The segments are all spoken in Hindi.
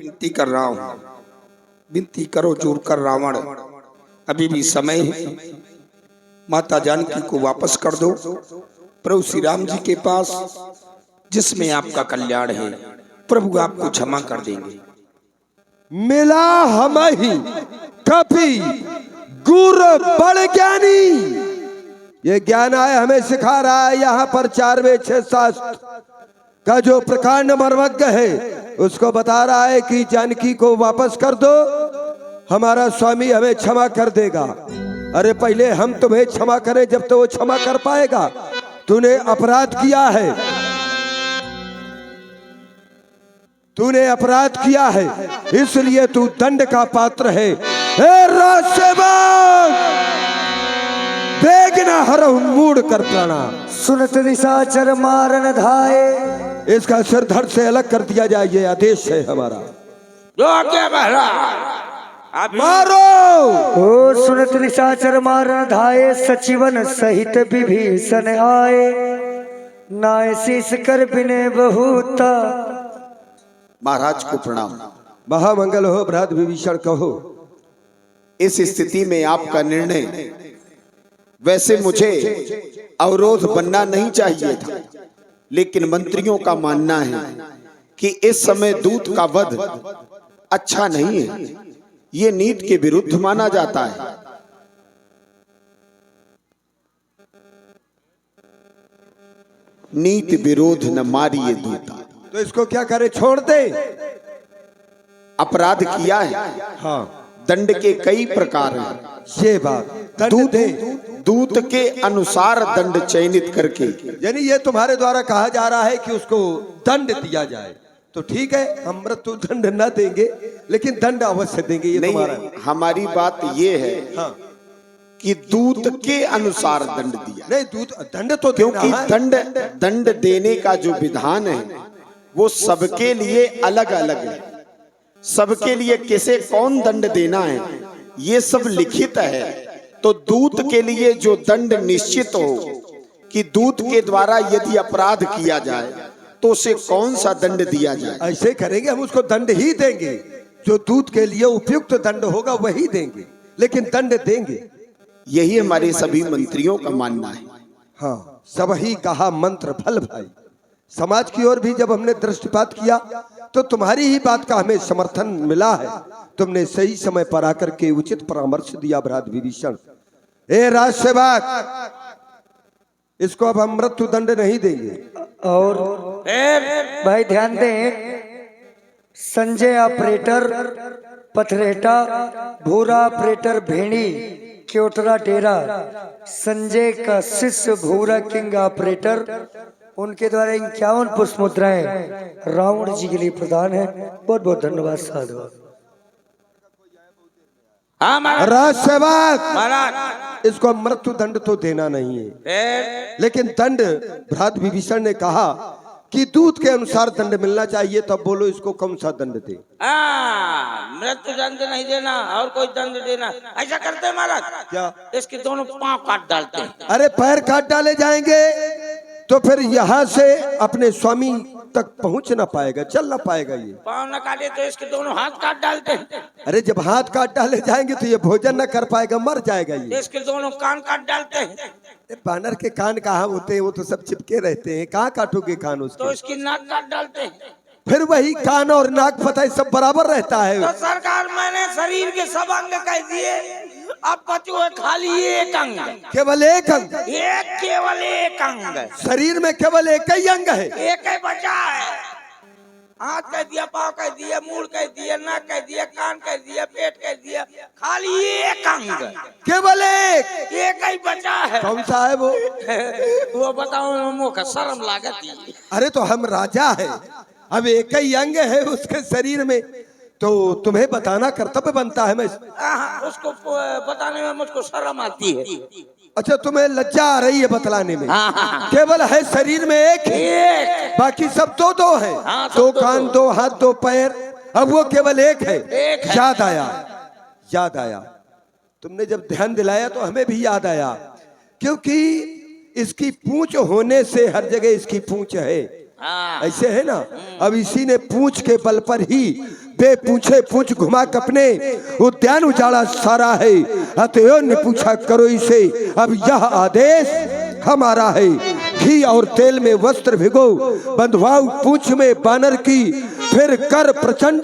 विनती कर रहा हूं, विनती करो जोर कर रावण, अभी भी समय है। माता जानकी को वापस कर दो प्रभु श्री राम जी के पास, जिसमें आपका कल्याण है। प्रभु आपको क्षमा कर देंगे। मिला हम ही कपि गुर बड़ ज्ञानी, ये ज्ञान आय हमें सिखा रहा है। यहाँ पर 4 वेद 6 शास्त्र का जो प्रकांड मर्मज्ञ है उसको बता रहा है कि जानकी को वापस कर दो, हमारा स्वामी हमें क्षमा कर देगा। अरे पहले हम तुम्हें क्षमा करें जब तो वो क्षमा कर पाएगा। तूने अपराध किया है, तूने अपराध किया है, इसलिए तू दंड का पात्र है। बेगना हरहु मूड कर प्रणाम। सुनत निशाचर मारन धाये, इसका सिर धड़ से अलग कर दिया जाए, ये आदेश है हमारा। मारो। ओ सुनत निशाचर मारन धाये, सचिवन सहित विभीषण आए, नाय शीस कर बिने बहुता। महाराज को प्रणाम। महामंगल हो भ्रात विभीषण कहो। इस स्थिति में आपका निर्णय, वैसे मुझे अवरोध बनना नहीं चाहिए था, लेकिन मंत्रियों का मानना है कि इस समय दूत का वध अच्छा नहीं है। ये नीति के विरुद्ध माना जाता है। नीति विरोध न मारिए दूता। तो इसको क्या करे, छोड़ दे। अपराध किया है, हाँ, दंड के कई प्रकार हैं। ये बात दूत के अनुसार दंड चयनित करके, यानी ये तुम्हारे द्वारा कहा जा रहा है कि उसको दंड दिया जाए। तो ठीक है, हम मृत्यु दंड न देंगे, लेकिन दंड अवश्य देंगे। ये तुम्हारा, हमारी बात ये है, हाँ, कि दूत के अनुसार दंड दिया। नहीं, दूत दंड तो क्योंकि दंड देने का जो विधान है वो सबके लिए अलग अलग है। सबके लिए किसे कौन दंड देना है ये सब लिखित है। तो दूत के लिए जो दंड निश्चित हो कि दूत के द्वारा यदि अपराध किया जाए तो उसे कौन सा दंड दिया जाए, ऐसे करेंगे, हम उसको दंड ही देंगे। जो दूत के लिए उपयुक्त दंड होगा वही देंगे, लेकिन दंड देंगे। यही हमारे सभी मंत्रियों का मानना है। हाँ, सब ही कहा मंत्र फल भाई। समाज की ओर भी जब हमने दृष्टिपात किया तो तुम्हारी ही बात का हमें समर्थन मिला है। तुमने सही समय पर आकर के उचित परामर्श दिया भ्रात विभीषण। ए राजसेवक, इसको अब हम मृत्यु दंड नहीं देंगे। और भाई ध्यान दें, संजय ऑपरेटर पथरेटा, भूरा ऑपरेटर भेड़ी क्योटरा डेरा, संजय का शिष्य भूरा किंग ऑपरेटर, उनके द्वारा 51 पुष्प मुद्राएं रावण जी के लिए प्रदान है। बहुत बहुत धन्यवाद साधु। राजसेवक, इसको मृत्यु दंड तो देना नहीं है, लेकिन दंड भ्रात विभीषण ने कहा कि दूत के अनुसार दंड मिलना चाहिए। तब बोलो इसको कौन सा दंड दे? मृत्यु दंड नहीं देना और कोई दंड देना। ऐसा करते महाराज, क्या इसके दोनों पांव काट डालते हैं। अरे पैर काट डाले जाएंगे तो फिर यहाँ से अपने स्वामी तक पहुंच ना पाएगा, चल ना पाएगा। ये पांव न काटे तो इसके दोनों हाथ काट डालते हैं। अरे जब हाथ काट डाले जाएंगे तो ये भोजन न कर पाएगा, मर जाएगा। ये इसके दोनों कान काट डालते हैं। बानर के कान कहाँ होते हैं, वो तो सब चिपके रहते हैं, कहाँ काटोगे कान उसके? तो इसकी नाक काट डालते हैं। फिर वही कान और नाक पता है सब बराबर रहता है। तो सरकार, मैंने शरीर के सब अंग कह दिए, अब बचो है खाली एक अंग। केवल एक अंग? एक केवल एक अंग। शरीर में केवल एक ही अंग है, एक ही बचा है। हाथ कह दिया, पाँव कह दिया, मूड कह दिया, नाक कह दिया, कान कह दिया, पेट कह दिया, खाली एक अंग, केवल एक ही बचा है। कौन सा है वो? वो बताओ, मुझे शर्म लागती। अरे तो हम राजा है, अब एक ही अंग है उसके शरीर में, तो तुम्हें बताना कर्तव्य बनता है। मैं उसको बताने में मुझको शर्म आती है। अच्छा, तुम्हें लज्जा आ रही है बतलाने में? हाँ। केवल है शरीर में एक है, बाकी सब दो है। हाँ, दो कान, दो हाथ, दो पैर, अब वो केवल एक है। याद आया तुमने जब ध्यान दिलाया तो हमें भी याद आया, क्योंकि इसकी पूंछ होने से हर जगह इसकी पूंछ है। ऐसे है ना। अब इसी ने पूंछ के बल पर ही बे पूछे पूछ घुमा कपने उद्यान उजाड़ा सारा है। अतएव ने पूछा करो इसे, अब यह आदेश हमारा है। घी और तेल में वस्त्र भिगो, बंधवाओ पूंछ में बानर की, फिर कर प्रचंड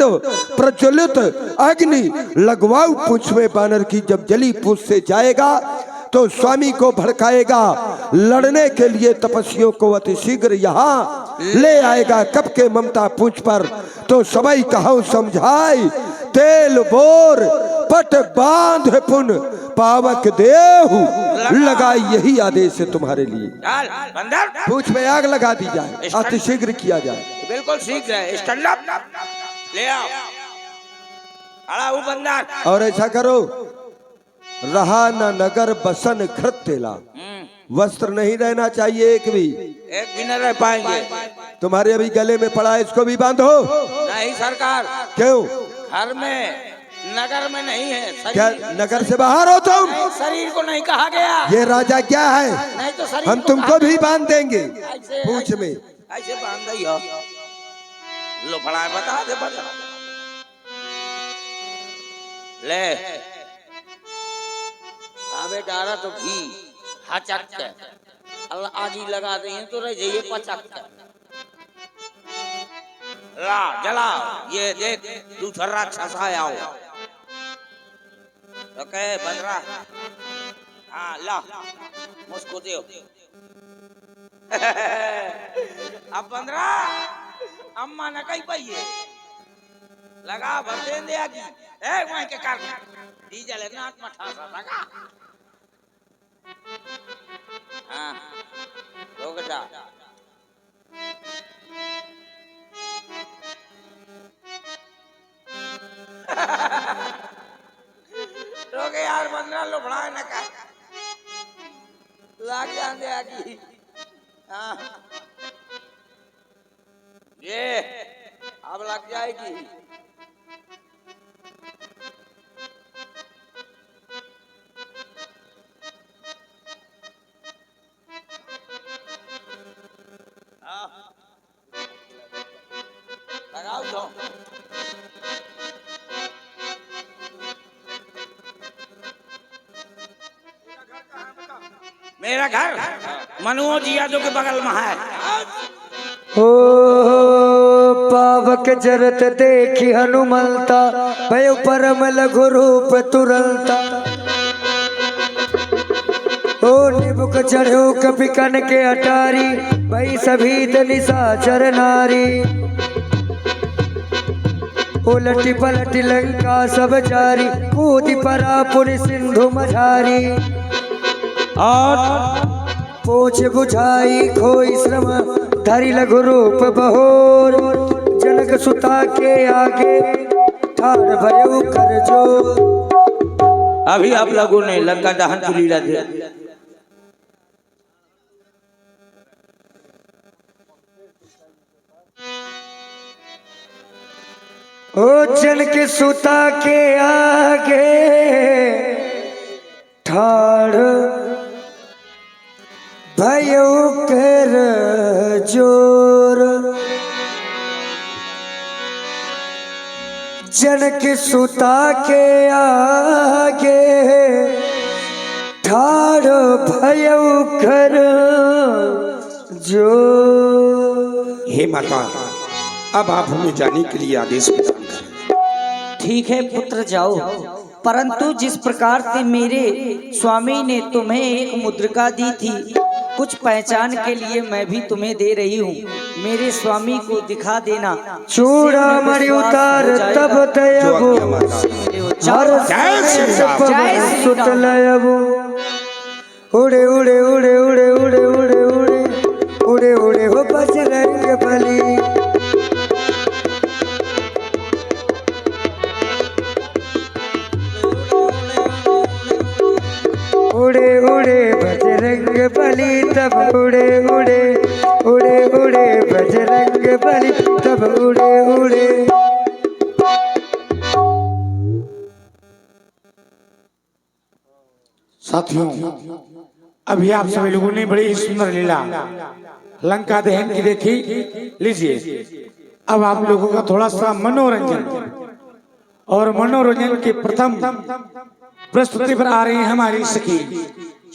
प्रज्वलित अग्नि लगवाओ पूंछ में बानर की। जब जली पूंछ से जाएगा तो स्वामी को भड़काएगा, लड़ने के लिए तपस्वियों को अति शीघ्र यहाँ ले आएगा। कब के ममता पूंछ पर तो सबई कहो समझाई, तेल बोर पट बांध पुन पावक देहु लगाई। यही आदेश है तुम्हारे लिए। चल बंदर, पूंछ में आग लगा दी जाए, अति शीघ्र किया जाए। बिल्कुल शीघ्र है। स्टैंड अप, ले आओ। खड़ा हो बंदर। और ऐसा करो, रहा न नगर बसन घृत तेला, वस्त्र नहीं रहना चाहिए एक भी। एक भी न रह पाएंगे। तुम्हारे अभी गले में पड़ा है, इसको भी बांधो। नहीं सरकार। क्यों? घर में, नगर में नहीं है। क्या नगर से बाहर हो तुम? नहीं, शरीर को नहीं कहा गया। ये राजा क्या है? नहीं तो शरीर हम को तुमको कहा भी गया। बांध देंगे ऐसे- पूंछ में। ऐसे बांध दई हो। लो फड़ा बता दे, बता ले। अबे डारा तो घी हचक के अल्लाह आगी लगा दे तो रह जाइए पचक के। ला जला, ये देख दूसरा राक्षस आया हो। तो कहे बंदरा, हाँ ला मुझको दे। अब बंदरा अम्मा न कही पाई है, लगा भर दे आगी। ए वहीं के कर डीजल नाक में ठासा लगा। हाँ रोक जा। रोके यार बंदरा, लोभड़ा न कर, लाग जान दे आगी। हाँ ये अब लग जाएगी। लगाओ तो। मेरा घर मनोज यादव के बगल में है। ओ पावक जरत देखी हनुमंता, भय परम लघु रूप तुरंता। ओ निबुक चढ़ो कपि कन के अटारी, भई सभी निशाचर नारी। उलटी पलटी लंका सब जारी, कूदी परा पुनि सिंधु मझारी। और पूछ बुझाई खोई श्रम, धरि लघु रूप बहोर। जनक सुता के आगे ठाड़ भयो कर जोर। अभी आप लोगों ने लंका दहन की लीला देखी। ओ जनक सुता के आगे ठाड़ भयो कर जोर। जनक सुता के आगे ठाड़ भयो कर जोर। हे माता, अब आप हमें जाने के लिए आदेश प्रदान करें। ठीक है पुत्र जाओ, परंतु जिस प्रकार से मेरे स्वामी ने तुम्हें एक मुद्रिका दी थी, कुछ पहचान के लिए मैं भी तुम्हें दे रही हूँ। मेरे स्वामी को दिखा देना। चूड़ा मणि उतार तब तयबो, हर सुत लयबो। उड़े उड़े उड़े उड़े उड़े उड़े उड़े उड़े उड़े हो बजरंग बली। उड़े उड़े बजरंग बली तब उड़े उड़े उड़े उड़े बजरंग बली तब उड़े उड़े। साथियों, अभी आप सभी लोगों ने बड़ी ही सुंदर लीला लंका दहन की देखी। लीजिए अब आप लोगों का थोड़ा सा मनोरंजन और मनोरंजन के प्रथम प्रस्तुति पर आ रही है हमारी सखी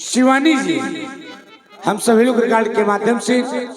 शिवानी जी। हम सभी लोग रिकॉर्ड के माध्यम से